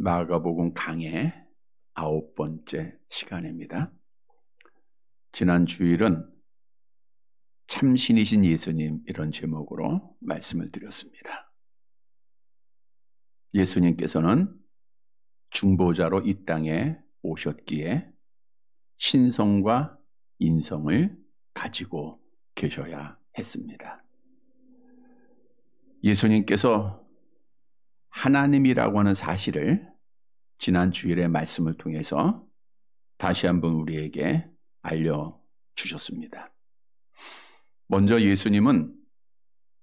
마가복음 강의 9번째 시간입니다. 지난 주일은 참신이신 예수님 이런 제목으로 말씀을 드렸습니다. 예수님께서는 중보자로 이 땅에 오셨기에 신성과 인성을 가지고 계셔야 했습니다. 예수님께서 하나님이라고 하는 사실을 지난 주일의 말씀을 통해서 다시 한번 우리에게 알려주셨습니다. 먼저 예수님은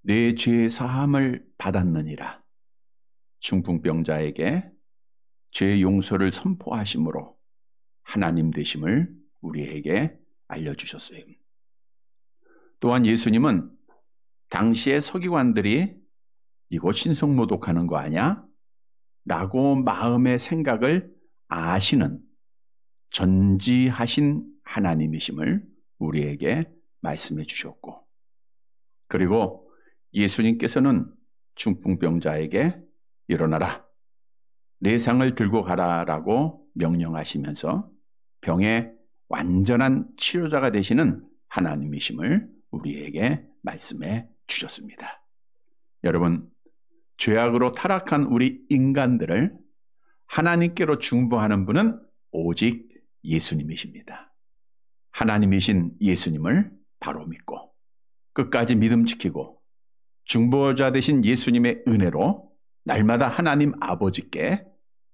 내 죄 사함을 받았느니라 중풍병자에게 죄 용서를 선포하심으로 하나님 되심을 우리에게 알려주셨어요. 또한 예수님은 당시의 서기관들이 이거 신성모독하는 거 아니야? 라고 마음의 생각을 아시는 전지하신 하나님이심을 우리에게 말씀해 주셨고, 그리고 예수님께서는 중풍병자에게 일어나라, 내 상을 들고 가라 라고 명령하시면서 병의 완전한 치료자가 되시는 하나님이심을 우리에게 말씀해 주셨습니다. 여러분, 죄악으로 타락한 우리 인간들을 하나님께로 중보하는 분은 오직 예수님이십니다. 하나님이신 예수님을 바로 믿고 끝까지 믿음 지키고 중보자 되신 예수님의 은혜로 날마다 하나님 아버지께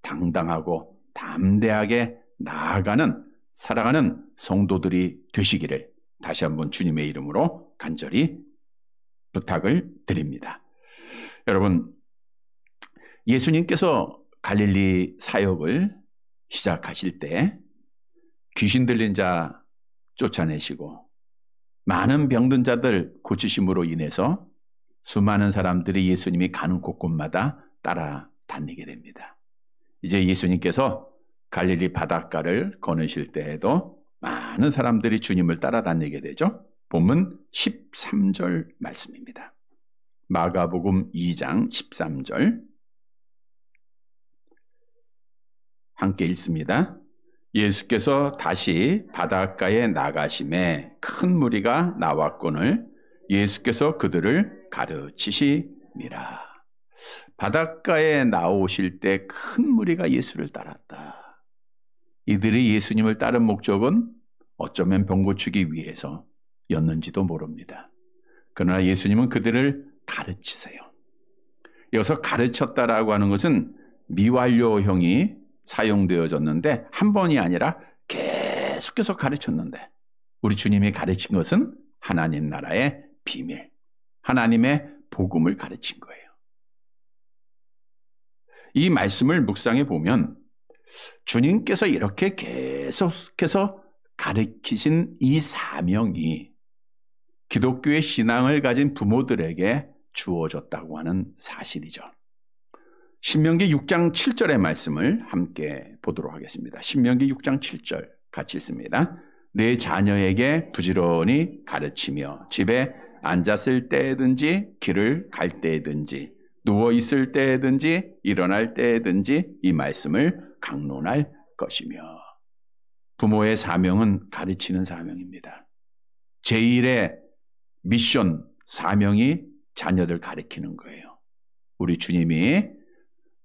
당당하고 담대하게 나아가는 살아가는 성도들이 되시기를 다시 한번 주님의 이름으로 간절히 부탁을 드립니다. 여러분, 예수님께서 갈릴리 사역을 시작하실 때 귀신 들린 자 쫓아내시고 많은 병든 자들 고치심으로 인해서 수많은 사람들이 예수님이 가는 곳곳마다 따라다니게 됩니다. 이제 예수님께서 갈릴리 바닷가를 거느실 때에도 많은 사람들이 주님을 따라다니게 되죠. 본문 13절 말씀입니다. 마가복음 2장 13절 함께 읽습니다. 예수께서 다시 바닷가에 나가심에 큰 무리가 나왔거늘 예수께서 그들을 가르치시니라. 바닷가에 나오실 때 큰 무리가 예수를 따랐다. 이들이 예수님을 따른 목적은 어쩌면 병 고치기 위해서였는지도 모릅니다. 그러나 예수님은 그들을 가르치세요. 여기서 가르쳤다라고 하는 것은 미완료형이 사용되어졌는데 한 번이 아니라 계속해서 가르쳤는데, 우리 주님이 가르친 것은 하나님 나라의 비밀, 하나님의 복음을 가르친 거예요. 이 말씀을 묵상해 보면 주님께서 이렇게 계속해서 가르치신 이 사명이 기독교의 신앙을 가진 부모들에게 주어졌다고 하는 사실이죠. 신명기 6장 7절의 말씀을 함께 보도록 하겠습니다. 신명기 6장 7절 같이 읽습니다. 내 자녀에게 부지런히 가르치며 집에 앉았을 때든지 길을 갈 때든지 누워 있을 때든지 일어날 때든지 이 말씀을 강론할 것이며. 부모의 사명은 가르치는 사명입니다. 제1의 미션, 사명이 자녀들 가르치는 거예요. 우리 주님이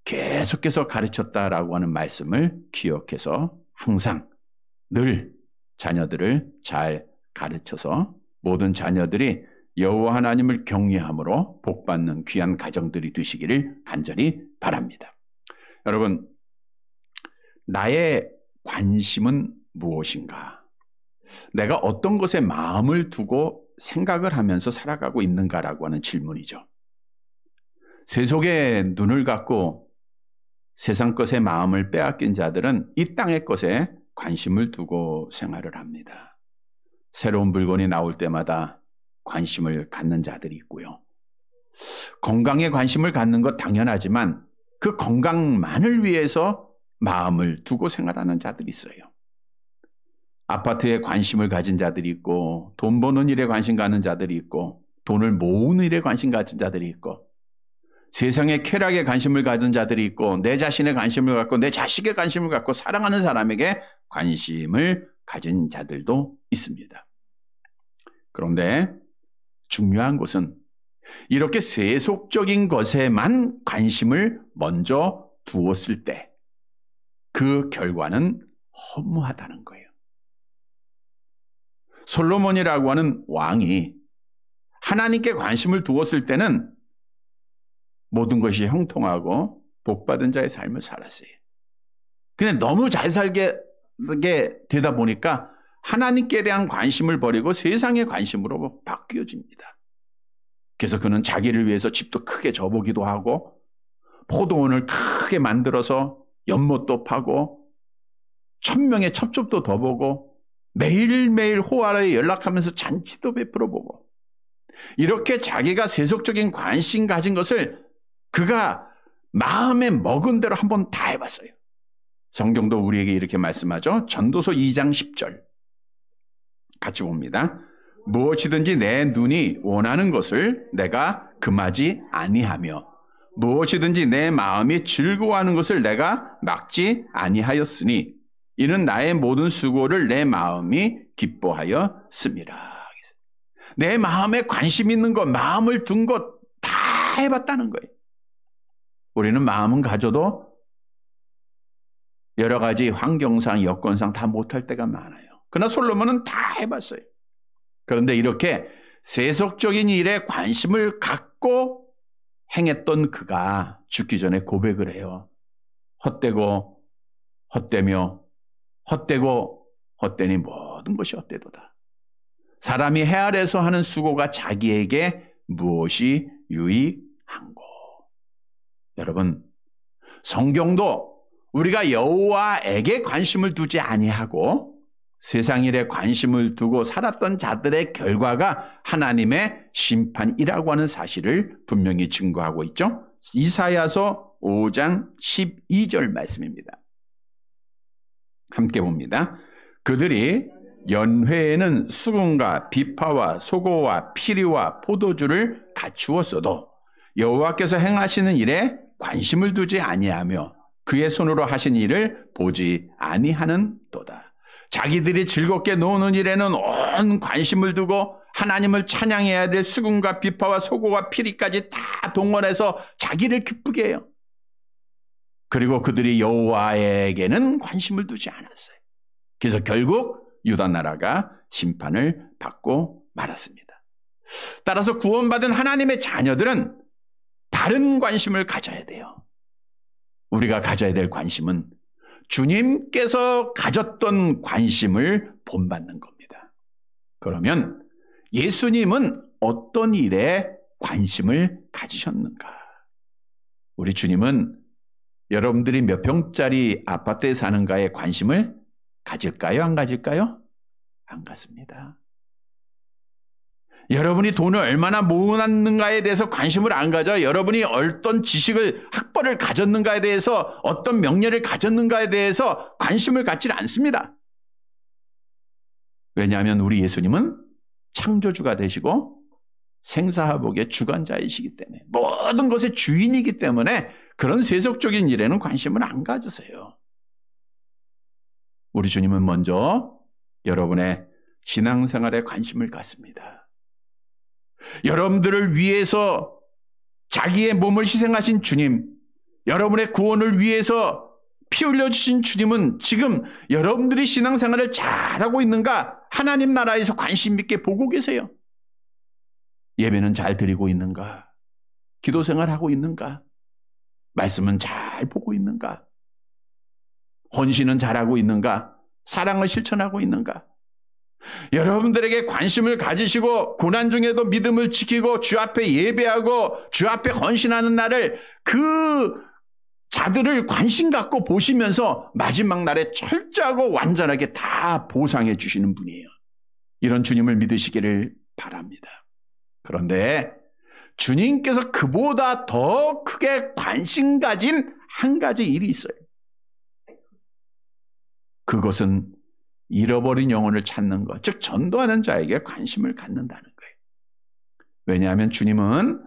계속해서 가르쳤다라고 하는 말씀을 기억해서 항상 늘 자녀들을 잘 가르쳐서 모든 자녀들이 여호와 하나님을 경외함으로 복받는 귀한 가정들이 되시기를 간절히 바랍니다. 여러분, 나의 관심은 무엇인가? 내가 어떤 것에 마음을 두고 생각을 하면서 살아가고 있는가라고 하는 질문이죠. 세속에 눈을 감고 세상 것에 마음을 빼앗긴 자들은 이 땅의 것에 관심을 두고 생활을 합니다. 새로운 물건이 나올 때마다 관심을 갖는 자들이 있고요. 건강에 관심을 갖는 것 당연하지만 그 건강만을 위해서 마음을 두고 생활하는 자들이 있어요. 아파트에 관심을 가진 자들이 있고, 돈 버는 일에 관심 갖는 자들이 있고, 돈을 모으는 일에 관심 가진 자들이 있고, 세상의 쾌락에 관심을 가진 자들이 있고 내 자신의 관심을 갖고 내 자식의 관심을 갖고 사랑하는 사람에게 관심을 가진 자들도 있습니다. 그런데 중요한 것은 이렇게 세속적인 것에만 관심을 먼저 두었을 때 그 결과는 허무하다는 거예요. 솔로몬이라고 하는 왕이 하나님께 관심을 두었을 때는 모든 것이 형통하고 복받은 자의 삶을 살았어요. 근데 너무 잘 살게 되다 보니까 하나님께 대한 관심을 버리고 세상의 관심으로 바뀌어집니다. 그래서 그는 자기를 위해서 집도 크게 져보기도 하고 포도원을 크게 만들어서 연못도 파고 1000명의 첩첩도 더 보고 매일매일 호화에 연락하면서 잔치도 베풀어 보고 이렇게 자기가 세속적인 관심 가진 것을 그가 마음에 먹은 대로 한번 다 해봤어요. 성경도 우리에게 이렇게 말씀하죠. 전도서 2장 10절 같이 봅니다. 무엇이든지 내 눈이 원하는 것을 내가 금하지 아니하며 무엇이든지 내 마음이 즐거워하는 것을 내가 막지 아니하였으니 이는 나의 모든 수고를 내 마음이 기뻐하여 씁니다. 내 마음에 관심 있는 것, 마음을 둔 것 다 해봤다는 거예요. 우리는 마음은 가져도 여러 가지 환경상, 여건상 다 못할 때가 많아요. 그러나 솔로몬은 다 해봤어요. 그런데 이렇게 세속적인 일에 관심을 갖고 행했던 그가 죽기 전에 고백을 해요. 헛되고 헛되며 헛되고 헛되니 모든 것이 헛되도다. 사람이 해 아래서 하는 수고가 자기에게 무엇이 유익한고. 여러분, 성경도 우리가 여호와에게 관심을 두지 아니하고 세상 일에 관심을 두고 살았던 자들의 결과가 하나님의 심판이라고 하는 사실을 분명히 증거하고 있죠. 이사야서 5장 12절 말씀입니다. 함께 봅니다. 그들이 연회에는 수금과 비파와 소고와 피리와 포도주를 갖추었어도 여호와께서 행하시는 일에 관심을 두지 아니하며 그의 손으로 하신 일을 보지 아니하는도다. 자기들이 즐겁게 노는 일에는 온 관심을 두고 하나님을 찬양해야 될 수금과 비파와 소고와 피리까지 다 동원해서 자기를 기쁘게 해요. 그리고 그들이 여호와에게는 관심을 두지 않았어요. 그래서 결국 유다 나라가 심판을 받고 말았습니다. 따라서 구원받은 하나님의 자녀들은 다른 관심을 가져야 돼요. 우리가 가져야 될 관심은 주님께서 가졌던 관심을 본받는 겁니다. 그러면 예수님은 어떤 일에 관심을 가지셨는가? 우리 주님은 여러분들이 몇 평짜리 아파트에 사는가에 관심을 가질까요? 안 가질까요? 안 갖습니다. 여러분이 돈을 얼마나 모았는가에 대해서 관심을 안 가져 여러분이 어떤 지식을 학벌을 가졌는가에 대해서 어떤 명예를 가졌는가에 대해서 관심을 갖지 않습니다. 왜냐하면 우리 예수님은 창조주가 되시고 생사화복의 주관자이시기 때문에 모든 것의 주인이기 때문에 그런 세속적인 일에는 관심을 안 가지세요. 우리 주님은 먼저 여러분의 신앙생활에 관심을 갖습니다. 여러분들을 위해서 자기의 몸을 희생하신 주님, 여러분의 구원을 위해서 피 흘려주신 주님은 지금 여러분들이 신앙생활을 잘하고 있는가? 하나님 나라에서 관심 있게 보고 계세요. 예배는 잘 드리고 있는가? 기도생활하고 있는가? 말씀은 잘 보고 있는가? 헌신은 잘하고 있는가? 사랑을 실천하고 있는가? 여러분들에게 관심을 가지시고 고난 중에도 믿음을 지키고 주 앞에 예배하고 주 앞에 헌신하는 날을 그 자들을 관심 갖고 보시면서 마지막 날에 철저하고 완전하게 다 보상해 주시는 분이에요. 이런 주님을 믿으시기를 바랍니다. 그런데 주님께서 그보다 더 크게 관심 가진 한 가지 일이 있어요. 그것은 잃어버린 영혼을 찾는 것, 즉 전도하는 자에게 관심을 갖는다는 거예요. 왜냐하면 주님은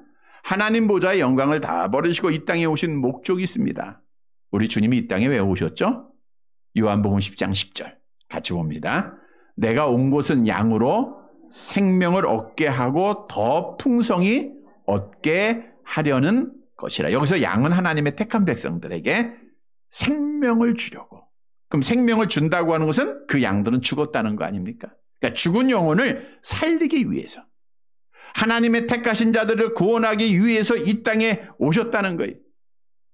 하나님 보좌의 영광을 다 버리시고 이 땅에 오신 목적이 있습니다. 우리 주님이 이 땅에 왜 오셨죠? 요한복음 10장 10절 같이 봅니다. 내가 온 곳은 양으로 생명을 얻게 하고 더 풍성히 얻게 하려는 것이라. 여기서 양은 하나님의 택한 백성들에게 생명을 주려고. 그럼 생명을 준다고 하는 것은 그 양들은 죽었다는 거 아닙니까? 그러니까 죽은 영혼을 살리기 위해서, 하나님의 택하신 자들을 구원하기 위해서 이 땅에 오셨다는 거예요.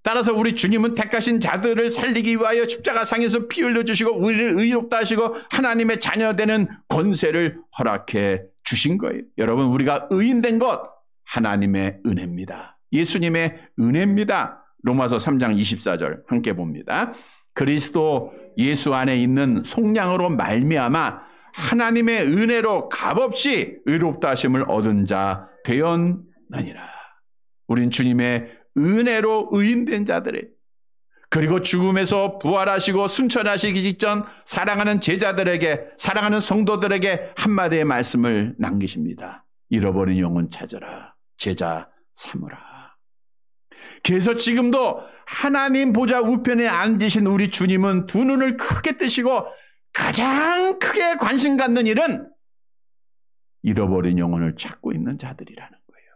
따라서 우리 주님은 택하신 자들을 살리기 위하여 십자가상에서 피 흘려주시고 우리를 의롭다 하시고 하나님의 자녀되는 권세를 허락해 주신 거예요. 여러분, 우리가 의인된 것 하나님의 은혜입니다. 예수님의 은혜입니다. 로마서 3장 24절 함께 봅니다. 그리스도 예수 안에 있는 속량으로 말미암아 하나님의 은혜로 값없이 의롭다 하심을 얻은 자 되었느니라. 우린 주님의 은혜로 의인된 자들이에요. 그리고 죽음에서 부활하시고 승천하시기 직전 사랑하는 제자들에게, 사랑하는 성도들에게 한마디의 말씀을 남기십니다. 잃어버린 영혼 찾아라, 제자 삼으라. 그래서 지금도 하나님 보좌 우편에 앉으신 우리 주님은 두 눈을 크게 뜨시고 가장 크게 관심 갖는 일은 잃어버린 영혼을 찾고 있는 자들이라는 거예요.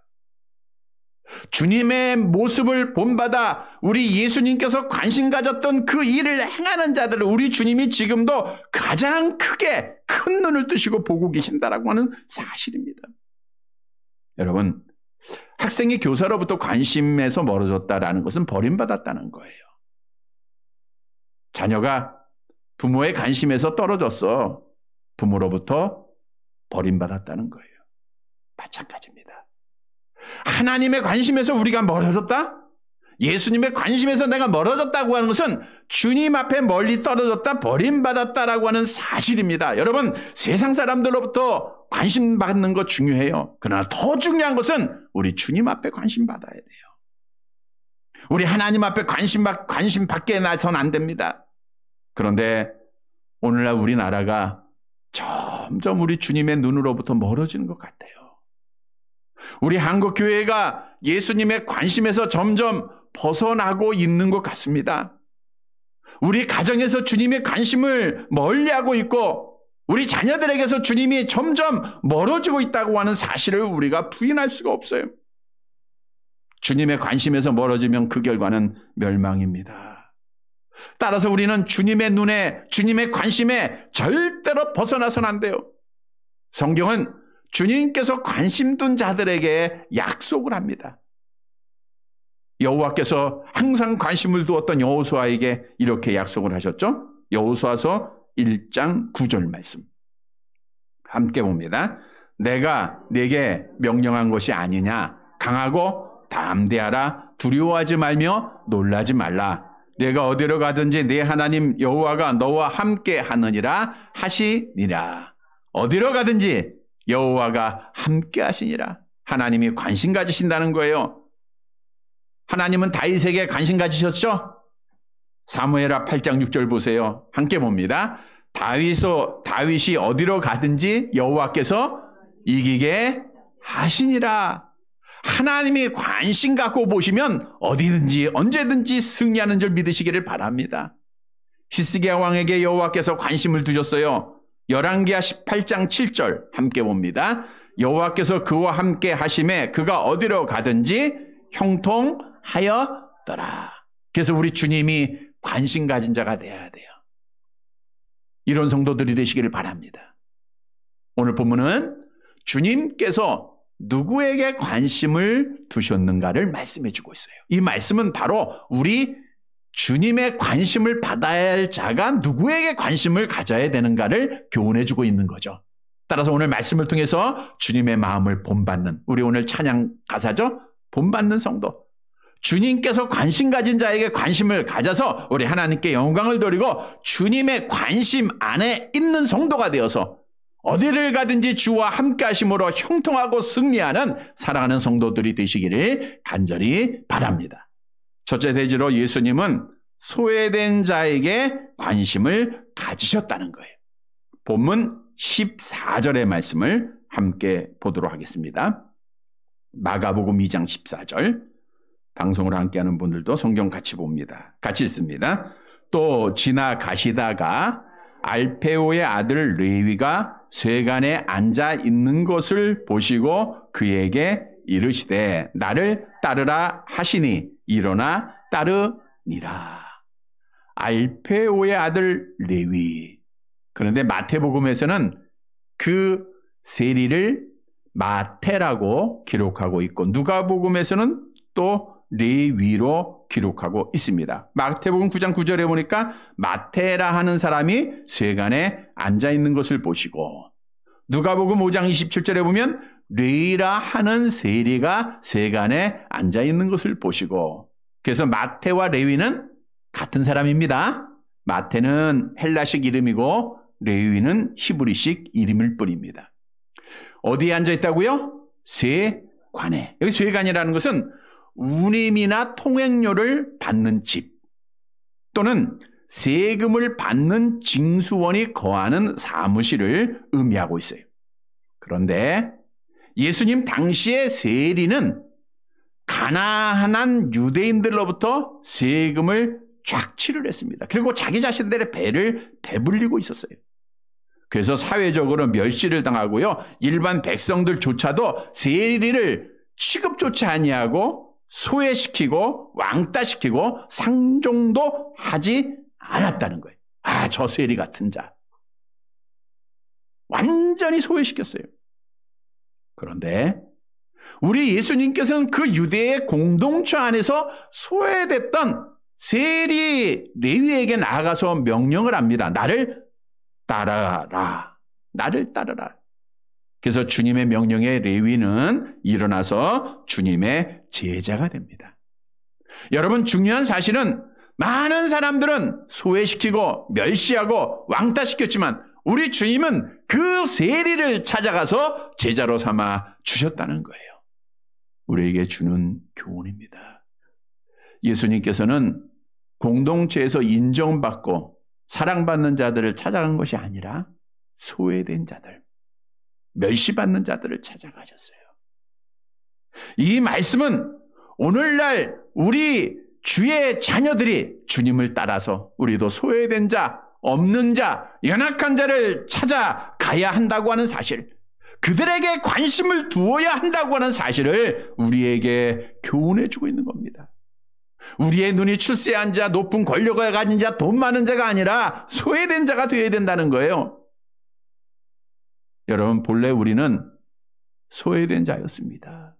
주님의 모습을 본받아 우리 예수님께서 관심 가졌던 그 일을 행하는 자들을 우리 주님이 지금도 가장 크게 큰 눈을 뜨시고 보고 계신다라고 하는 사실입니다. 여러분, 학생이 교사로부터 관심에서 멀어졌다라는 것은 버림받았다는 거예요. 자녀가 부모의 관심에서 떨어졌어. 부모로부터 버림받았다는 거예요. 마찬가지입니다. 하나님의 관심에서 우리가 멀어졌다? 예수님의 관심에서 내가 멀어졌다고 하는 것은 주님 앞에 멀리 떨어졌다, 버림받았다라고 하는 사실입니다. 여러분, 세상 사람들로부터 관심 받는 거 중요해요. 그러나 더 중요한 것은 우리 주님 앞에 관심 받아야 돼요. 우리 하나님 앞에 관심 받게 나서는 안 됩니다. 그런데 오늘날 우리나라가 점점 우리 주님의 눈으로부터 멀어지는 것 같아요. 우리 한국 교회가 예수님의 관심에서 점점 벗어나고 있는 것 같습니다. 우리 가정에서 주님의 관심을 멀리하고 있고 우리 자녀들에게서 주님이 점점 멀어지고 있다고 하는 사실을 우리가 부인할 수가 없어요. 주님의 관심에서 멀어지면 그 결과는 멸망입니다. 따라서 우리는 주님의 눈에, 주님의 관심에 절대로 벗어나서는 안 돼요. 성경은 주님께서 관심 둔 자들에게 약속을 합니다. 여호와께서 항상 관심을 두었던 여호수아에게 이렇게 약속을 하셨죠. 여호수아서 1장 9절 말씀 함께 봅니다. 내가 네게 명령한 것이 아니냐. 강하고 담대하라. 두려워하지 말며 놀라지 말라. 내가 어디로 가든지 네 하나님 여호와가 너와 함께 하느니라 하시니라. 어디로 가든지 여호와가 함께 하시니라. 하나님이 관심 가지신다는 거예요. 하나님은 다윗에게 관심 가지셨죠? 사무엘하 8장 6절 보세요. 함께 봅니다. 다윗이 어디로 가든지 여호와께서 이기게 하시니라. 하나님이 관심 갖고 보시면 어디든지 언제든지 승리하는 줄 믿으시기를 바랍니다. 히스기야 왕에게 여호와께서 관심을 두셨어요. 열왕기하 18장 7절 함께 봅니다. 여호와께서 그와 함께 하심에 그가 어디로 가든지 형통하였더라. 그래서 우리 주님이 관심 가진 자가 돼야 돼요. 이런 성도들이 되시기를 바랍니다. 오늘 본문은 주님께서 누구에게 관심을 두셨는가를 말씀해 주고 있어요. 이 말씀은 바로 우리 주님의 관심을 받아야 할 자가 누구에게 관심을 가져야 되는가를 교훈해 주고 있는 거죠. 따라서 오늘 말씀을 통해서 주님의 마음을 본받는, 우리 오늘 찬양 가사죠? 본받는 성도. 주님께서 관심 가진 자에게 관심을 가져서 우리 하나님께 영광을 돌리고 주님의 관심 안에 있는 성도가 되어서 어디를 가든지 주와 함께 하심으로 형통하고 승리하는 사랑하는 성도들이 되시기를 간절히 바랍니다. 첫째 대지로 예수님은 소외된 자에게 관심을 가지셨다는 거예요. 본문 14절의 말씀을 함께 보도록 하겠습니다. 마가복음 2장 14절. 방송으로 함께하는 분들도 성경 같이 봅니다. 같이 읽습니다. 또 지나가시다가 알페오의 아들 레위가 쇠관에 앉아 있는 것을 보시고 그에게 이르시되 나를 따르라 하시니 일어나 따르니라. 알페오의 아들 레위. 그런데 마태복음에서는 그 세리를 마태라고 기록하고 있고 누가복음에서는 또 레위로 기록하고 있습니다. 마태복음 9장 9절에 보니까 마태라 하는 사람이 쇠관에 앉아 있는 것을 보시고 누가복음 5장 27절에 보면 레위라 하는 세리가 쇠관에 앉아 있는 것을 보시고 그래서 마태와 레위는 같은 사람입니다. 마태는 헬라식 이름이고 레위는 히브리식 이름일 뿐입니다. 어디에 앉아 있다고요? 쇠관에. 여기 쇠관이라는 것은 운임이나 통행료를 받는 집 또는 세금을 받는 징수원이 거하는 사무실을 의미하고 있어요. 그런데 예수님 당시의 세리는 가난한 유대인들로부터 세금을 착취를 했습니다. 그리고 자기 자신들의 배를 배불리고 있었어요. 그래서 사회적으로 멸시를 당하고요. 일반 백성들조차도 세리를 취급조차 아니하고 소외시키고 왕따시키고 상종도 하지 않았다는 거예요. 아, 저 세리 같은 자. 완전히 소외시켰어요. 그런데 우리 예수님께서는 그 유대의 공동체 안에서 소외됐던 세리 레위에게 나아가서 명령을 합니다. 나를 따라라. 나를 따르라. 그래서 주님의 명령에 레위는 일어나서 주님의 제자가 됩니다. 여러분 중요한 사실은 많은 사람들은 소외시키고 멸시하고 왕따시켰지만 우리 주님은 그 세리를 찾아가서 제자로 삼아 주셨다는 거예요. 우리에게 주는 교훈입니다. 예수님께서는 공동체에서 인정받고 사랑받는 자들을 찾아간 것이 아니라 소외된 자들, 멸시받는 자들을 찾아가셨어요. 이 말씀은 오늘날 우리 주의 자녀들이 주님을 따라서 우리도 소외된 자, 없는 자, 연약한 자를 찾아가야 한다고 하는 사실, 그들에게 관심을 두어야 한다고 하는 사실을 우리에게 교훈해 주고 있는 겁니다. 우리의 눈이 출세한 자, 높은 권력을 가진 자, 돈 많은 자가 아니라 소외된 자가 되어야 된다는 거예요. 여러분, 본래 우리는 소외된 자였습니다.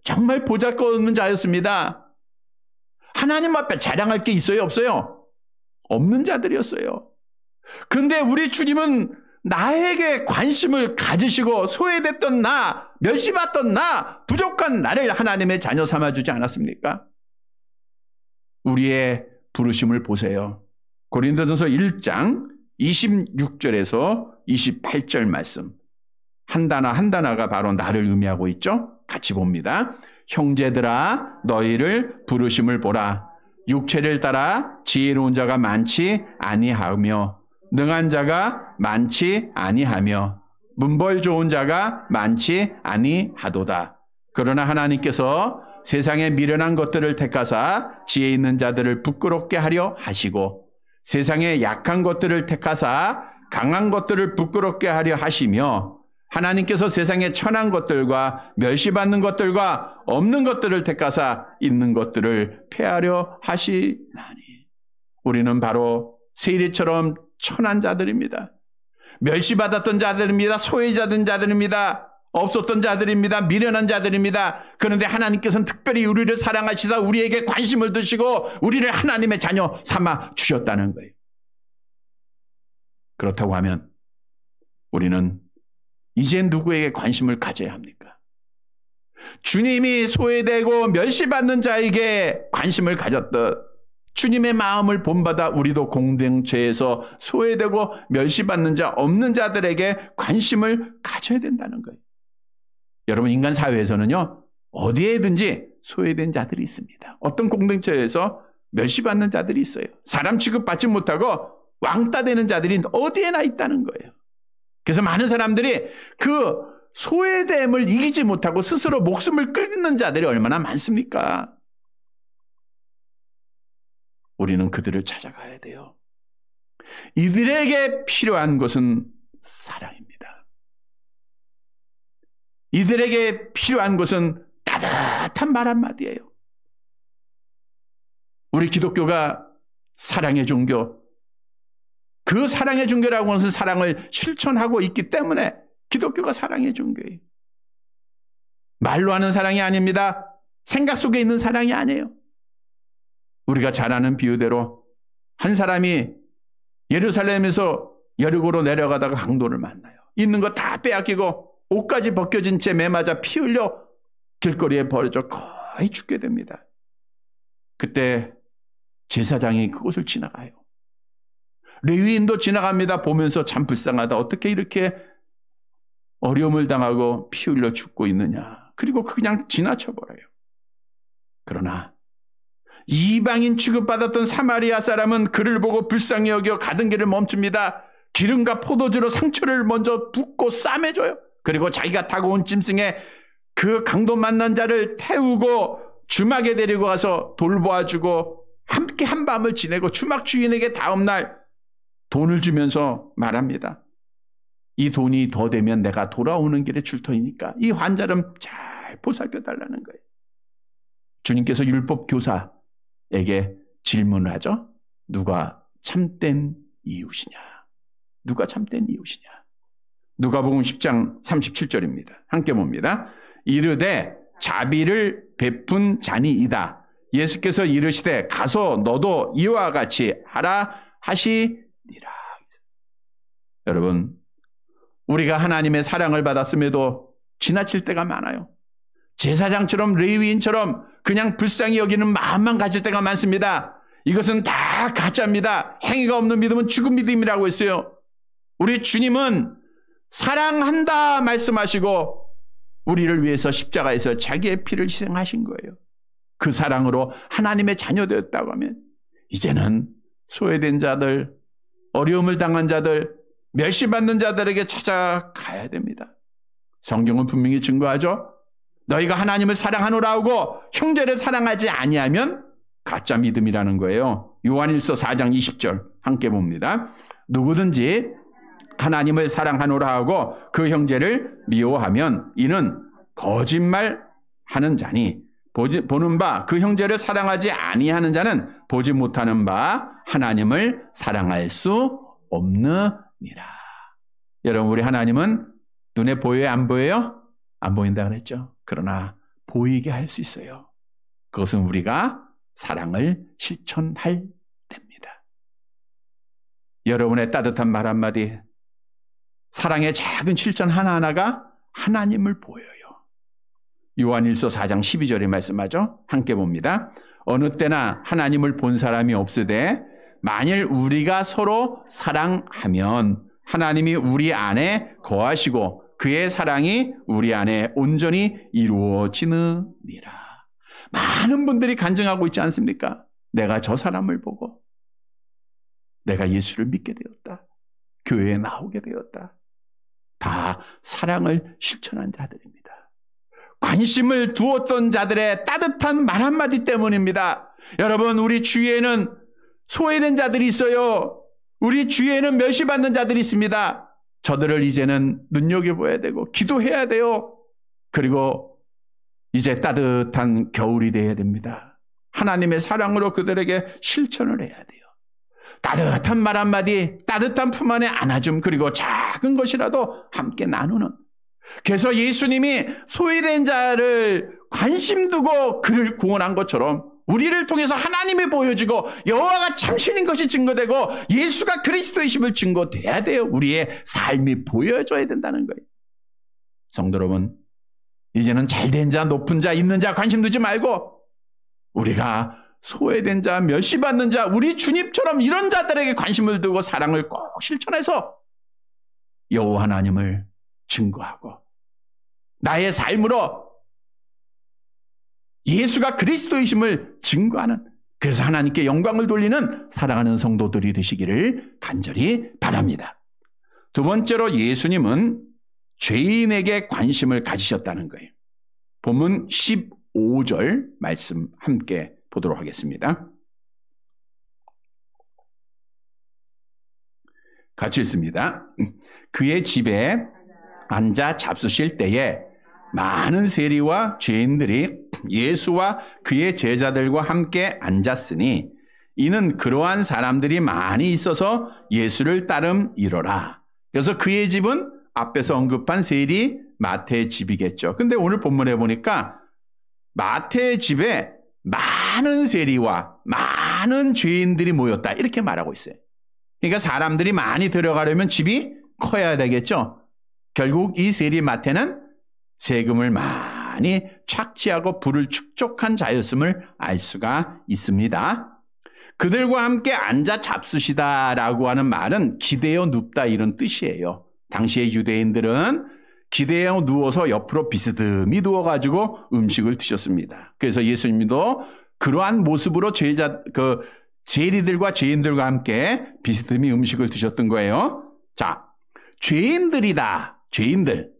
정말 보잘것없는 자였습니다. 하나님 앞에 자랑할 게 있어요, 없어요? 없는 자들이었어요. 그런데 우리 주님은 나에게 관심을 가지시고 소외됐던 나, 멸시받던 나, 부족한 나를 하나님의 자녀 삼아주지 않았습니까? 우리의 부르심을 보세요. 고린도전서 1장 26절에서 28절 말씀. 한 단어 한 단어가 바로 나를 의미하고 있죠? 같이 봅니다. 형제들아 너희를 부르심을 보라. 육체를 따라 지혜로운 자가 많지 아니하며 능한 자가 많지 아니하며 문벌 좋은 자가 많지 아니하도다. 그러나 하나님께서 세상의 미련한 것들을 택하사 지혜 있는 자들을 부끄럽게 하려 하시고 세상의 약한 것들을 택하사 강한 것들을 부끄럽게 하려 하시며 하나님께서 세상의 천한 것들과 멸시받는 것들과 없는 것들을 택하사 있는 것들을 폐하려 하시나니. 우리는 바로 세리처럼 천한 자들입니다. 멸시받았던 자들입니다. 소외자된 자들입니다. 없었던 자들입니다. 미련한 자들입니다. 그런데 하나님께서는 특별히 우리를 사랑하시사 우리에게 관심을 두시고 우리를 하나님의 자녀 삼아 주셨다는 거예요. 그렇다고 하면 우리는 이제 누구에게 관심을 가져야 합니까? 주님이 소외되고 멸시받는 자에게 관심을 가졌듯 주님의 마음을 본받아 우리도 공동체에서 소외되고 멸시받는 자, 없는 자들에게 관심을 가져야 된다는 거예요. 여러분, 인간 사회에서는요, 어디에든지 소외된 자들이 있습니다. 어떤 공동체에서 멸시받는 자들이 있어요. 사람 취급받지 못하고 왕따 되는 자들이 어디에나 있다는 거예요. 그래서 많은 사람들이 그 소외됨을 이기지 못하고 스스로 목숨을 끊는 자들이 얼마나 많습니까? 우리는 그들을 찾아가야 돼요. 이들에게 필요한 것은 사랑입니다. 이들에게 필요한 것은 따뜻한 말 한마디예요. 우리 기독교가 사랑의 종교, 그 사랑의 종교라고 하는 것은 사랑을 실천하고 있기 때문에 기독교가 사랑의 종교예요. 말로 하는 사랑이 아닙니다. 생각 속에 있는 사랑이 아니에요. 우리가 잘 아는 비유대로 한 사람이 예루살렘에서 여리고로 내려가다가 강도를 만나요. 있는 거 다 빼앗기고 옷까지 벗겨진 채 매맞아 피 흘려 길거리에 버려져 거의 죽게 됩니다. 그때 제사장이 그곳을 지나가요. 레위인도 지나갑니다. 보면서 참 불쌍하다. 어떻게 이렇게 어려움을 당하고 피 흘려 죽고 있느냐. 그리고 그냥 지나쳐버려요. 그러나 이방인 취급받았던 사마리아 사람은 그를 보고 불쌍히 여겨 가던 길을 멈춥니다. 기름과 포도주로 상처를 먼저 붓고 싸매줘요. 그리고 자기가 타고 온 짐승에 그 강도 만난 자를 태우고 주막에 데리고 가서 돌보아주고 함께 한밤을 지내고 주막 주인에게 다음날 돈을 주면서 말합니다. 이 돈이 더 되면 내가 돌아오는 길에 줄 터이니까 이 환자를 잘 보살펴달라는 거예요. 주님께서 율법 교사에게 질문을 하죠. 누가 참된 이웃이냐? 누가 참된 이웃이냐? 누가복음 10장 37절입니다. 함께 봅니다. 이르되 자비를 베푼 자니이다. 예수께서 이르시되 가서 너도 이와 같이 하라 하시니라. 여러분, 우리가 하나님의 사랑을 받았음에도 지나칠 때가 많아요. 제사장처럼 레위인처럼 그냥 불쌍히 여기는 마음만 가질 때가 많습니다. 이것은 다 가짜입니다. 행위가 없는 믿음은 죽은 믿음이라고 했어요. 우리 주님은 사랑한다 말씀하시고 우리를 위해서 십자가에서 자기의 피를 희생하신 거예요. 그 사랑으로 하나님의 자녀 되었다고 하면 이제는 소외된 자들, 어려움을 당한 자들, 멸시받는 자들에게 찾아가야 됩니다. 성경은 분명히 증거하죠. 너희가 하나님을 사랑하노라 하고 형제를 사랑하지 아니하면 가짜 믿음이라는 거예요. 요한일서 4장 20절 함께 봅니다. 누구든지 하나님을 사랑하노라 하고 그 형제를 미워하면 이는 거짓말하는 자니 보는 바 그 형제를 사랑하지 아니하는 자는 보지 못하는 바 하나님을 사랑할 수 없느니라. 여러분, 우리 하나님은 눈에 보여요? 안 보여요? 안 보인다 그랬죠. 그러나 보이게 할 수 있어요. 그것은 우리가 사랑을 실천할 때입니다. 여러분의 따뜻한 말 한마디, 사랑의 작은 실천 하나하나가 하나님을 보여요. 요한일서 4장 12절에 말씀하죠. 함께 봅니다. 어느 때나 하나님을 본 사람이 없으되 만일 우리가 서로 사랑하면 하나님이 우리 안에 거하시고 그의 사랑이 우리 안에 온전히 이루어지느니라. 많은 분들이 간증하고 있지 않습니까? 내가 저 사람을 보고 내가 예수를 믿게 되었다. 교회에 나오게 되었다. 다 사랑을 실천한 자들입니다. 관심을 두었던 자들의 따뜻한 말 한마디 때문입니다. 여러분, 우리 주위에는 소외된 자들이 있어요. 우리 주위에는 멸시받는 자들이 있습니다. 저들을 이제는 눈여겨봐야 되고 기도해야 돼요. 그리고 이제 따뜻한 겨울이 되어야 됩니다. 하나님의 사랑으로 그들에게 실천을 해야 돼요. 따뜻한 말 한마디, 따뜻한 품 안에 안아줌, 그리고 작은 것이라도 함께 나누는. 그래서 예수님이 소외된 자를 관심 두고 그를 구원한 것처럼 우리를 통해서 하나님이 보여지고 여호와가 참신인 것이 증거되고 예수가 그리스도이심을 증거돼야 돼요. 우리의 삶이 보여져야 된다는 거예요. 성도 여러분, 이제는 잘된 자, 높은 자, 있는 자 관심 두지 말고 우리가 소외된 자, 멸시받는 자, 우리 주님처럼 이런 자들에게 관심을 두고 사랑을 꼭 실천해서 여호와 하나님을 증거하고 나의 삶으로 예수가 그리스도이심을 증거하는, 그래서 하나님께 영광을 돌리는 사랑하는 성도들이 되시기를 간절히 바랍니다. 두 번째로 예수님은 죄인에게 관심을 가지셨다는 거예요. 본문 15절 말씀 함께 보도록 하겠습니다. 같이 읽습니다. 그의 집에 앉아 잡수실 때에 많은 세리와 죄인들이 예수와 그의 제자들과 함께 앉았으니 이는 그러한 사람들이 많이 있어서 예수를 따름이로라. 그래서 그의 집은 앞에서 언급한 세리 마태의 집이겠죠. 근데 오늘 본문에 보니까 마태의 집에 많은 세리와 많은 죄인들이 모였다 이렇게 말하고 있어요. 그러니까 사람들이 많이 들어가려면 집이 커야 되겠죠. 결국 이 세리 마태는 세금을 많이 착취하고 부를 축적한 자였음을 알 수가 있습니다. 그들과 함께 앉아 잡수시다라고 하는 말은 기대어 눕다 이런 뜻이에요. 당시의 유대인들은 기대어 누워서 옆으로 비스듬히 누워가지고 음식을 드셨습니다. 그래서 예수님도 그러한 모습으로 세리들과 죄인들과 함께 비스듬히 음식을 드셨던 거예요. 자, 죄인들이다. 죄인들.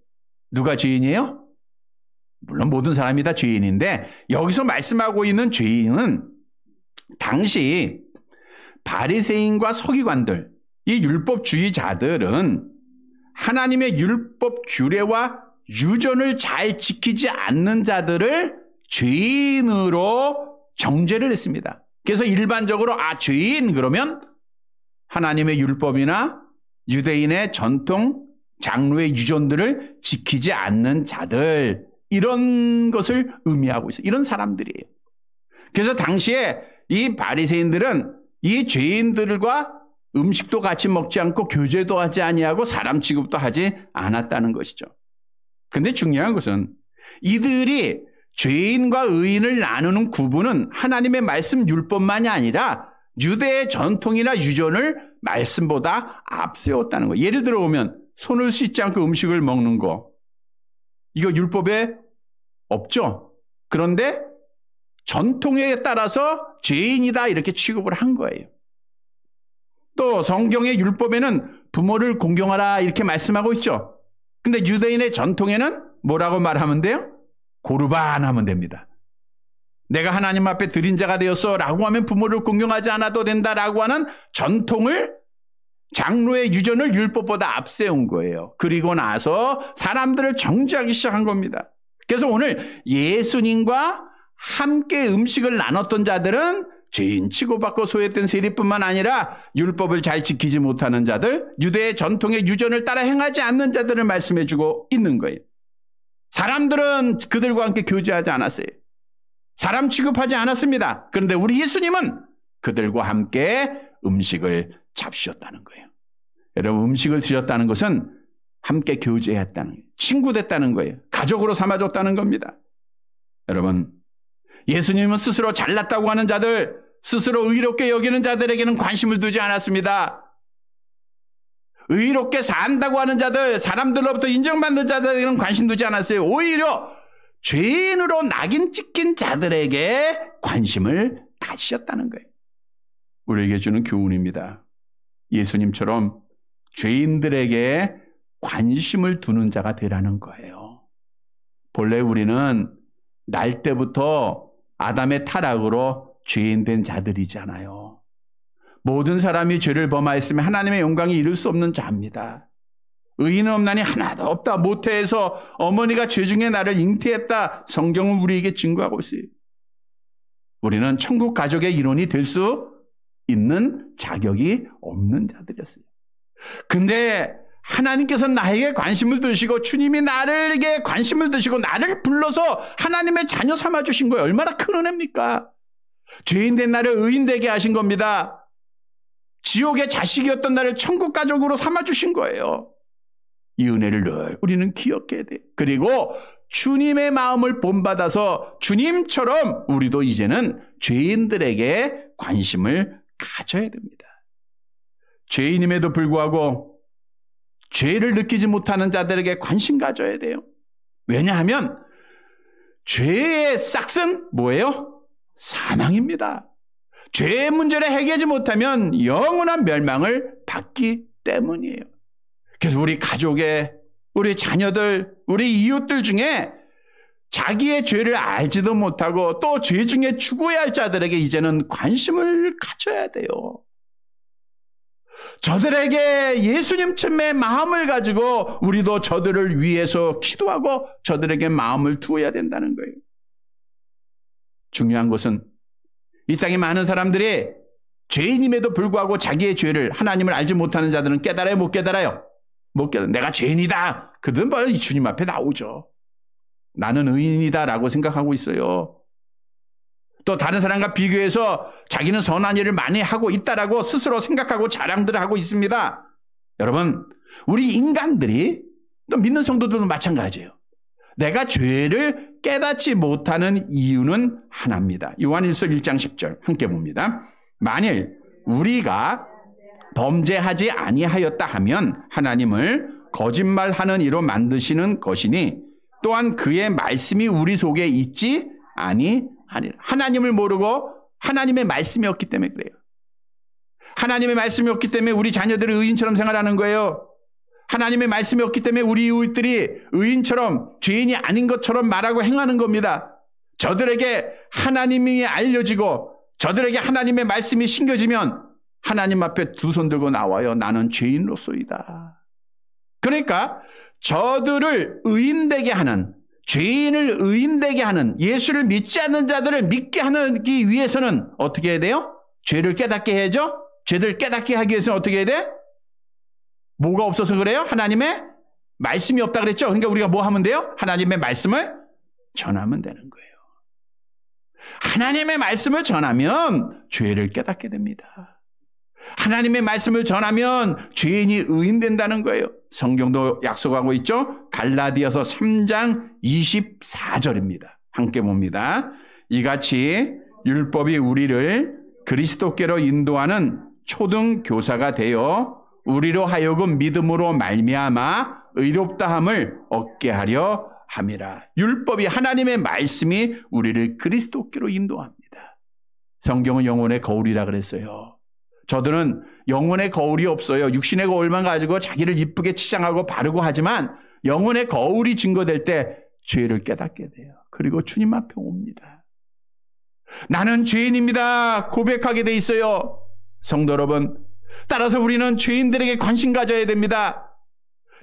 누가 죄인이에요? 물론 모든 사람이 다 죄인인데 여기서 말씀하고 있는 죄인은 당시 바리새인과 서기관들, 이 율법주의자들은 하나님의 율법 규례와 유전을 잘 지키지 않는 자들을 죄인으로 정죄를 했습니다. 그래서 일반적으로 죄인 그러면 하나님의 율법이나 유대인의 전통, 장로의 유전들을 지키지 않는 자들 이런 것을 의미하고 있어요. 이런 사람들이에요. 그래서 당시에 이 바리새인들은 이 죄인들과 음식도 같이 먹지 않고 교제도 하지 아니하고 사람 취급도 하지 않았다는 것이죠. 그런데 중요한 것은 이들이 죄인과 의인을 나누는 구분은 하나님의 말씀 율법만이 아니라 유대의 전통이나 유전을 말씀보다 앞세웠다는 거예요. 예를 들어 보면 손을 씻지 않고 음식을 먹는 거 이거 율법에 없죠. 그런데 전통에 따라서 죄인이다 이렇게 취급을 한 거예요. 또 성경의 율법에는 부모를 공경하라 이렇게 말씀하고 있죠. 근데 유대인의 전통에는 뭐라고 말하면 돼요? 고르반 하면 됩니다. 내가 하나님 앞에 드린 자가 되었어 라고 하면 부모를 공경하지 않아도 된다라고 하는 전통을 장로의 유전을 율법보다 앞세운 거예요. 그리고 나서 사람들을 정죄하기 시작한 겁니다. 그래서 오늘 예수님과 함께 음식을 나눴던 자들은 죄인 취급받고 소외된 세리뿐만 아니라 율법을 잘 지키지 못하는 자들, 유대의 전통의 유전을 따라 행하지 않는 자들을 말씀해주고 있는 거예요. 사람들은 그들과 함께 교제하지 않았어요. 사람 취급하지 않았습니다. 그런데 우리 예수님은 그들과 함께 음식을 잡수셨다는 거예요. 여러분, 음식을 드셨다는 것은 함께 교제했다는 거예요. 친구 됐다는 거예요. 가족으로 삼아줬다는 겁니다. 여러분, 예수님은 스스로 잘났다고 하는 자들, 스스로 의롭게 여기는 자들에게는 관심을 두지 않았습니다. 의롭게 산다고 하는 자들, 사람들로부터 인정받는 자들에게는 관심 두지 않았어요. 오히려 죄인으로 낙인 찍힌 자들에게 관심을 가지셨다는 거예요. 우리에게 주는 교훈입니다. 예수님처럼 죄인들에게 관심을 두는 자가 되라는 거예요. 본래 우리는 날 때부터 아담의 타락으로 죄인 된 자들이잖아요. 모든 사람이 죄를 범하였으면 하나님의 영광이 이룰 수 없는 자입니다. 의인은 없나니 하나도 없다. 모태에서 어머니가 죄 중에 나를 잉태했다. 성경은 우리에게 증거하고 있어요. 우리는 천국 가족의 일원이 될 수 있는 자격이 없는 자들이었어요. 근데 하나님께서 나에게 관심을 두시고 주님이 나에게 관심을 두시고 나를 불러서 하나님의 자녀 삼아주신 거예요. 얼마나 큰 은혜입니까? 죄인 된 나를 의인 되게 하신 겁니다. 지옥의 자식이었던 나를 천국 가족으로 삼아주신 거예요. 이 은혜를 늘 우리는 기억해야 돼요. 그리고 주님의 마음을 본받아서 주님처럼 우리도 이제는 죄인들에게 관심을 가져야 됩니다. 죄인임에도 불구하고 죄를 느끼지 못하는 자들에게 관심 가져야 돼요. 왜냐하면 죄의 싹은 뭐예요? 사망입니다. 죄의 문제를 해결하지 못하면 영원한 멸망을 받기 때문이에요. 그래서 우리 가족의 우리 자녀들, 우리 이웃들 중에 자기의 죄를 알지도 못하고 또 죄 중에 죽어야 할 자들에게 이제는 관심을 가져야 돼요. 저들에게 예수님쯤의 마음을 가지고 우리도 저들을 위해서 기도하고 저들에게 마음을 두어야 된다는 거예요. 중요한 것은 이 땅에 많은 사람들이 죄인임에도 불구하고 자기의 죄를, 하나님을 알지 못하는 자들은 깨달아요, 못 깨달아요? 못 깨달아요. 내가 죄인이다. 그들은 바로 이 주님 앞에 나오죠. 나는 의인이다라고 생각하고 있어요. 또 다른 사람과 비교해서 자기는 선한 일을 많이 하고 있다라고 스스로 생각하고 자랑들을 하고 있습니다. 여러분, 우리 인간들이, 또 믿는 성도들도 마찬가지예요. 내가 죄를 깨닫지 못하는 이유는 하나입니다. 요한일서 1장 10절 함께 봅니다. 만일 우리가 범죄하지 아니하였다 하면 하나님을 거짓말하는 이로 만드시는 것이니 또한 그의 말씀이 우리 속에 있지 아니하니라. 하나님을 모르고 하나님의 말씀이 없기 때문에 그래요. 하나님의 말씀이 없기 때문에 우리 자녀들이 의인처럼 생활하는 거예요. 하나님의 말씀이 없기 때문에 우리 이웃들이 의인처럼 죄인이 아닌 것처럼 말하고 행하는 겁니다. 저들에게 하나님이 알려지고 저들에게 하나님의 말씀이 신겨지면 하나님 앞에 두 손 들고 나와요. 나는 죄인으로소이다. 그러니까 저들을 의인되게 하는, 죄인을 의인되게 하는, 예수를 믿지 않는 자들을 믿게 하기 위해서는 어떻게 해야 돼요? 죄를 깨닫게 해야죠. 죄를 깨닫게 하기 위해서는 어떻게 해야 돼? 뭐가 없어서 그래요? 하나님의 말씀이 없다 그랬죠. 그러니까 우리가 뭐 하면 돼요? 하나님의 말씀을 전하면 되는 거예요. 하나님의 말씀을 전하면 죄를 깨닫게 됩니다. 하나님의 말씀을 전하면 죄인이 의인된다는 거예요. 성경도 약속하고 있죠. 갈라디아서 3장 24절입니다. 함께 봅니다. 이같이 율법이 우리를 그리스도께로 인도하는 초등 교사가 되어 우리로 하여금 믿음으로 말미암아 의롭다함을 얻게 하려 함이라. 율법이, 하나님의 말씀이 우리를 그리스도께로 인도합니다. 성경은 영혼의 거울이라 그랬어요. 저들은 영혼의 거울이 없어요. 육신의 거울만 가지고 자기를 이쁘게 치장하고 바르고 하지만 영혼의 거울이 증거될 때 죄를 깨닫게 돼요. 그리고 주님 앞에 옵니다. 나는 죄인입니다. 고백하게 돼 있어요. 성도 여러분, 따라서 우리는 죄인들에게 관심 가져야 됩니다.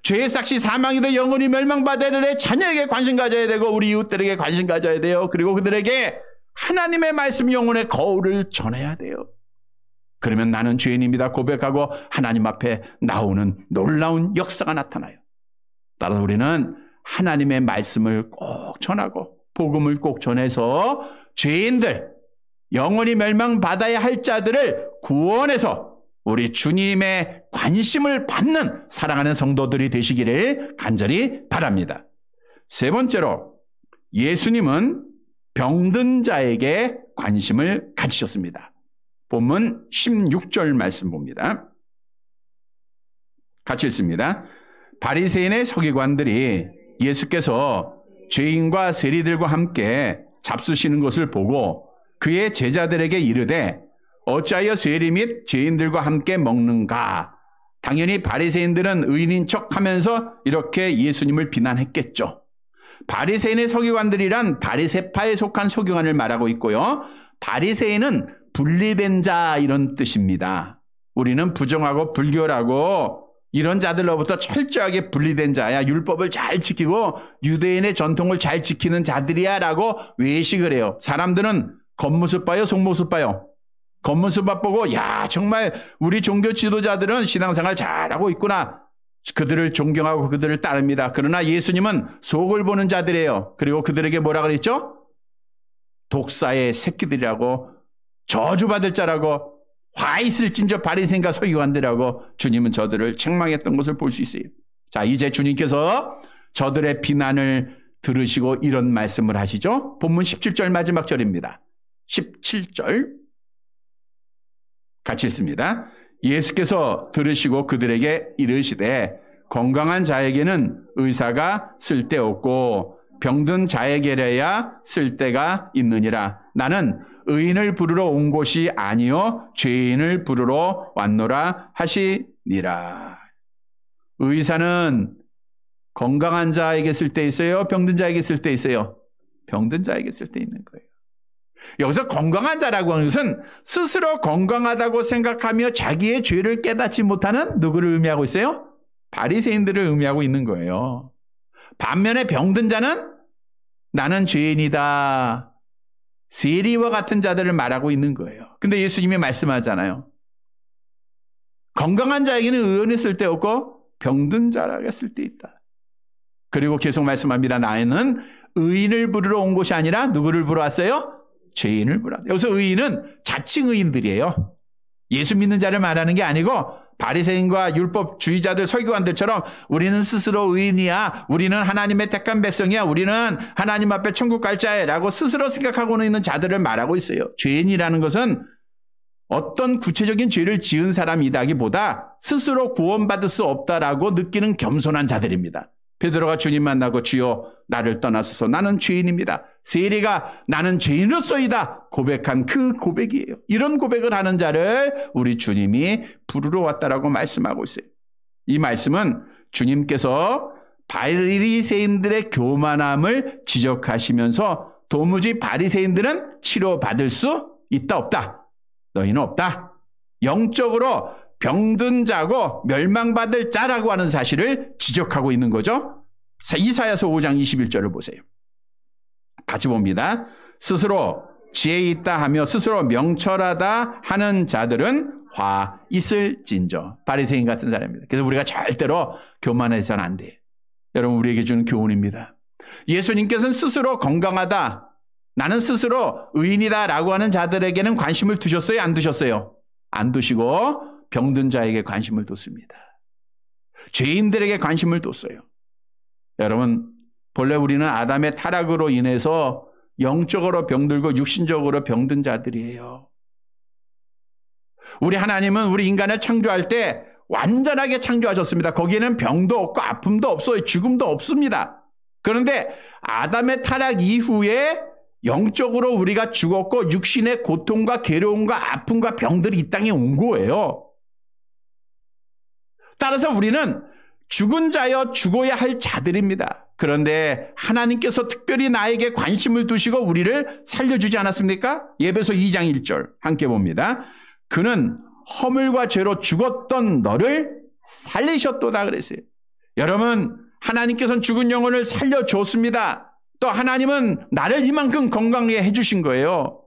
죄의 삭시 사망이도 영원히 멸망받아야 될 내 자녀에게 관심 가져야 되고 우리 이웃들에게 관심 가져야 돼요. 그리고 그들에게 하나님의 말씀, 영혼의 거울을 전해야 돼요. 그러면 나는 죄인입니다 고백하고 하나님 앞에 나오는 놀라운 역사가 나타나요. 따라서 우리는 하나님의 말씀을 꼭 전하고 복음을 꼭 전해서 죄인들, 영원히 멸망받아야 할 자들을 구원해서 우리 주님의 관심을 받는 사랑하는 성도들이 되시기를 간절히 바랍니다. 세 번째로, 예수님은 병든 자에게 관심을 가지셨습니다. 본문 16절 말씀 봅니다. 같이 읽습니다. 바리새인의 서기관들이 예수께서 죄인과 세리들과 함께 잡수시는 것을 보고 그의 제자들에게 이르되 어찌하여 세리 및 죄인들과 함께 먹는가? 당연히 바리새인들은 의인인 척하면서 이렇게 예수님을 비난했겠죠. 바리새인의 서기관들이란 바리새파에 속한 서기관을 말하고 있고요. 바리새인은 분리된 자 이런 뜻입니다. 우리는 부정하고 불결하고 이런 자들로부터 철저하게 분리된 자야. 율법을 잘 지키고 유대인의 전통을 잘 지키는 자들이야 라고 외식을 해요. 사람들은 겉모습 봐요, 속모습 봐요? 겉모습 보고 야 정말 우리 종교 지도자들은 신앙생활 잘하고 있구나. 그들을 존경하고 그들을 따릅니다. 그러나 예수님은 속을 보는 자들이에요. 그리고 그들에게 뭐라 그랬죠? 독사의 새끼들이라고, 저주받을 자라고, 화 있을진저 바리새인과 서기관들이라고 주님은 저들을 책망했던 것을 볼 수 있어요. 자, 이제 주님께서 저들의 비난을 들으시고 이런 말씀을 하시죠. 본문 17절 마지막 절입니다. 17절 같이 읽습니다. 예수께서 들으시고 그들에게 이르시되 건강한 자에게는 의사가 쓸데없고 병든 자에게라야 쓸데가 있느니라. 나는 의인을 부르러 온 곳이 아니요 죄인을 부르러 왔노라 하시니라. 의사는 건강한 자에게 쓸 때 있어요? 병든 자에게 쓸 때 있어요? 병든 자에게 쓸 때 있는 거예요. 여기서 건강한 자라고 하는 것은 스스로 건강하다고 생각하며 자기의 죄를 깨닫지 못하는 누구를 의미하고 있어요? 바리새인들을 의미하고 있는 거예요. 반면에 병든 자는 나는 죄인이다, 세리와 같은 자들을 말하고 있는 거예요. 근데 예수님이 말씀하잖아요. 건강한 자에게는 의원이 쓸 데 없고 병든 자에게 쓸 데 있다. 그리고 계속 말씀합니다. 나는 의인을 부르러 온 것이 아니라 누구를 부르러 왔어요? 죄인을 부르러 왔어요. 여기서 의인은 자칭 의인들이에요. 예수 믿는 자를 말하는 게 아니고 바리새인과 율법주의자들, 서기관들처럼 우리는 스스로 의인이야, 우리는 하나님의 택한 백성이야, 우리는 하나님 앞에 천국 갈 자야라고 스스로 생각하고는 있는 자들을 말하고 있어요. 죄인이라는 것은 어떤 구체적인 죄를 지은 사람이다기보다 스스로 구원받을 수 없다라고 느끼는 겸손한 자들입니다. 베드로가 주님 만나고 주여 나를 떠나소서 나는 죄인입니다. 세리가 나는 죄인으로서이다 고백한 그 고백이에요. 이런 고백을 하는 자를 우리 주님이 부르러 왔다라고 말씀하고 있어요. 이 말씀은 주님께서 바리새인들의 교만함을 지적하시면서 도무지 바리새인들은 치료받을 수 있다 없다? 너희는 없다. 영적으로 병든 자고 멸망받을 자라고 하는 사실을 지적하고 있는 거죠. 이사야서 5장 21절을 보세요. 같이 봅니다. 스스로 지혜 있다 하며 스스로 명철하다 하는 자들은 화 있을진저. 바리새인 같은 사람입니다. 그래서 우리가 절대로 교만해서는 안 돼요. 여러분 우리에게 주는 교훈입니다. 예수님께서는 스스로 건강하다, 나는 스스로 의인이다 라고 하는 자들에게는 관심을 두셨어요? 안 두셨어요? 안 두시고 병든 자에게 관심을 뒀습니다. 죄인들에게 관심을 뒀어요. 여러분 본래 우리는 아담의 타락으로 인해서 영적으로 병들고 육신적으로 병든 자들이에요. 우리 하나님은 우리 인간을 창조할 때 완전하게 창조하셨습니다. 거기에는 병도 없고 아픔도 없어요. 죽음도 없습니다. 그런데 아담의 타락 이후에 영적으로 우리가 죽었고 육신의 고통과 괴로움과 아픔과 병들이 이 땅에 온 거예요. 따라서 우리는 죽은 자여 죽어야 할 자들입니다. 그런데 하나님께서 특별히 나에게 관심을 두시고 우리를 살려주지 않았습니까? 에베소 2장 1절 함께 봅니다. 그는 허물과 죄로 죽었던 너를 살리셨도다 그랬어요. 여러분 하나님께서는 죽은 영혼을 살려줬습니다. 또 하나님은 나를 이만큼 건강하게 해주신 거예요.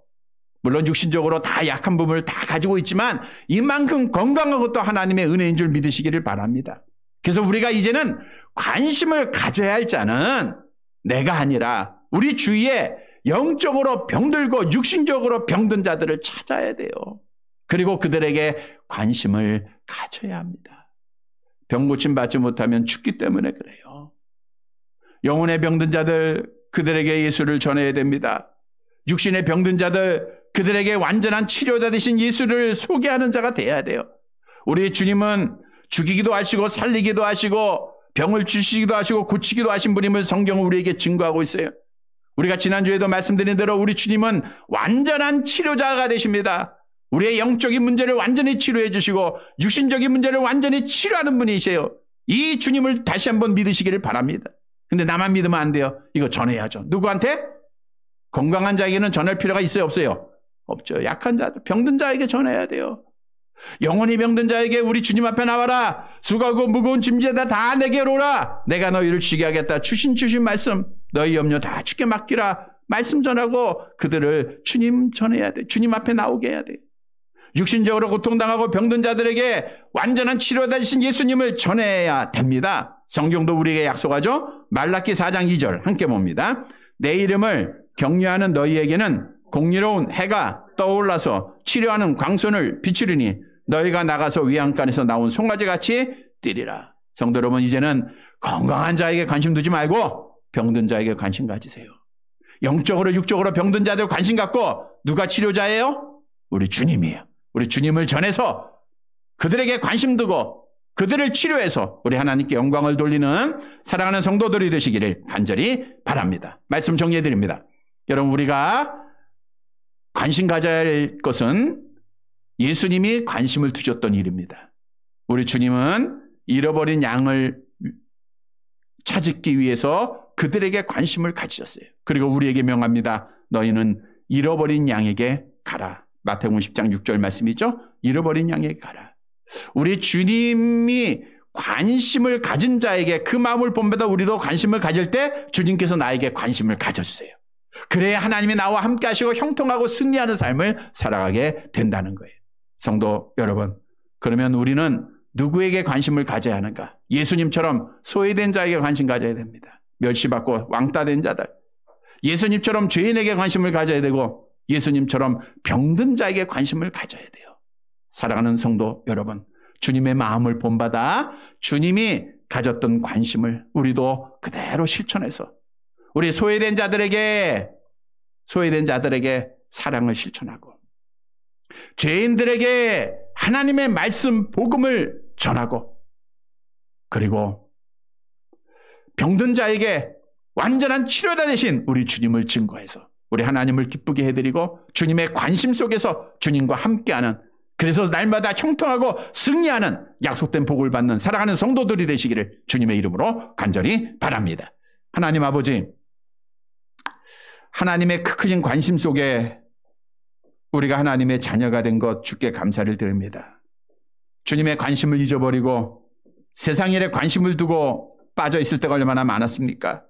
물론 육신적으로 다 약한 부분을 다 가지고 있지만 이만큼 건강한 것도 하나님의 은혜인 줄 믿으시기를 바랍니다. 그래서 우리가 이제는 관심을 가져야 할 자는 내가 아니라 우리 주위에 영적으로 병들고 육신적으로 병든 자들을 찾아야 돼요. 그리고 그들에게 관심을 가져야 합니다. 병 고침 받지 못하면 죽기 때문에 그래요. 영혼의 병든 자들 그들에게 예수를 전해야 됩니다. 육신의 병든 자들 그들에게 완전한 치료자 되신 예수를 소개하는 자가 돼야 돼요. 우리 주님은 죽이기도 하시고 살리기도 하시고 병을 주시기도 하시고 고치기도 하신 분임을 성경은 우리에게 증거하고 있어요. 우리가 지난주에도 말씀드린 대로 우리 주님은 완전한 치료자가 되십니다. 우리의 영적인 문제를 완전히 치료해 주시고 육신적인 문제를 완전히 치료하는 분이세요. 이 주님을 다시 한번 믿으시기를 바랍니다. 근데 나만 믿으면 안 돼요. 이거 전해야죠. 누구한테? 건강한 자에게는 전할 필요가 있어요? 없어요? 없죠. 약한 자들, 병든 자에게 전해야 돼요. 영혼이 병든 자에게 우리 주님 앞에 나와라. 수고하고 무거운 짐지에다 다 내게로 오라. 내가 너희를 쉬게 하겠다. 주신 말씀 너희 염려 다 주께 맡기라. 말씀 전하고 그들을 주님 전해야 돼. 주님 앞에 나오게 해야 돼. 육신적으로 고통당하고 병든 자들에게 완전한 치료가 되신 예수님을 전해야 됩니다. 성경도 우리에게 약속하죠. 말라기 4장 2절 함께 봅니다. 내 이름을 격려하는 너희에게는 공의로운 해가 떠올라서 치료하는 광선을 비추리니 너희가 나가서 외양간에서 나온 송아지같이 뛰리라. 성도 여러분 이제는 건강한 자에게 관심 두지 말고 병든 자에게 관심 가지세요. 영적으로 육적으로 병든 자들 관심 갖고 누가 치료자예요? 우리 주님이에요. 우리 주님을 전해서 그들에게 관심 두고 그들을 치료해서 우리 하나님께 영광을 돌리는 사랑하는 성도들이 되시기를 간절히 바랍니다. 말씀 정리해 드립니다. 여러분 우리가 관심 가져야 할 것은 예수님이 관심을 두셨던 일입니다. 우리 주님은 잃어버린 양을 찾기 위해서 그들에게 관심을 가지셨어요. 그리고 우리에게 명합니다. 너희는 잃어버린 양에게 가라. 마태복음 10장 6절 말씀이죠. 잃어버린 양에게 가라. 우리 주님이 관심을 가진 자에게 그 마음을 본받아 우리도 관심을 가질 때 주님께서 나에게 관심을 가져주세요. 그래야 하나님이 나와 함께 하시고 형통하고 승리하는 삶을 살아가게 된다는 거예요. 성도 여러분, 그러면 우리는 누구에게 관심을 가져야 하는가? 예수님처럼 소외된 자에게 관심 가져야 됩니다. 멸시받고 왕따된 자들. 예수님처럼 죄인에게 관심을 가져야 되고 예수님처럼 병든 자에게 관심을 가져야 돼요. 사랑하는 성도 여러분, 주님의 마음을 본받아 주님이 가졌던 관심을 우리도 그대로 실천해서 우리 소외된 자들에게 사랑을 실천하고 죄인들에게 하나님의 말씀 복음을 전하고 그리고 병든 자에게 완전한 치료자 되신 우리 주님을 증거해서 우리 하나님을 기쁘게 해드리고 주님의 관심 속에서 주님과 함께하는, 그래서 날마다 형통하고 승리하는 약속된 복을 받는 사랑하는 성도들이 되시기를 주님의 이름으로 간절히 바랍니다. 하나님 아버지, 하나님의 크신 관심 속에 우리가 하나님의 자녀가 된 것 주께 감사를 드립니다. 주님의 관심을 잊어버리고 세상 일에 관심을 두고 빠져 있을 때가 얼마나 많았습니까?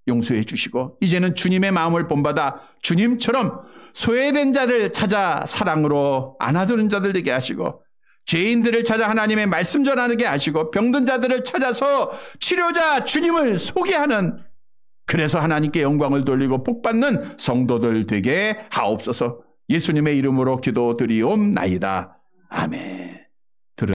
용서해 주시고 이제는 주님의 마음을 본받아 주님처럼 소외된 자를 찾아 사랑으로 안아주는 자들 되게 하시고 죄인들을 찾아 하나님의 말씀 전하게 하시고 병든 자들을 찾아서 치료자 주님을 소개하는, 그래서 하나님께 영광을 돌리고 복받는 성도들 되게 하옵소서. 예수님의 이름으로 기도드리옵나이다. 아멘.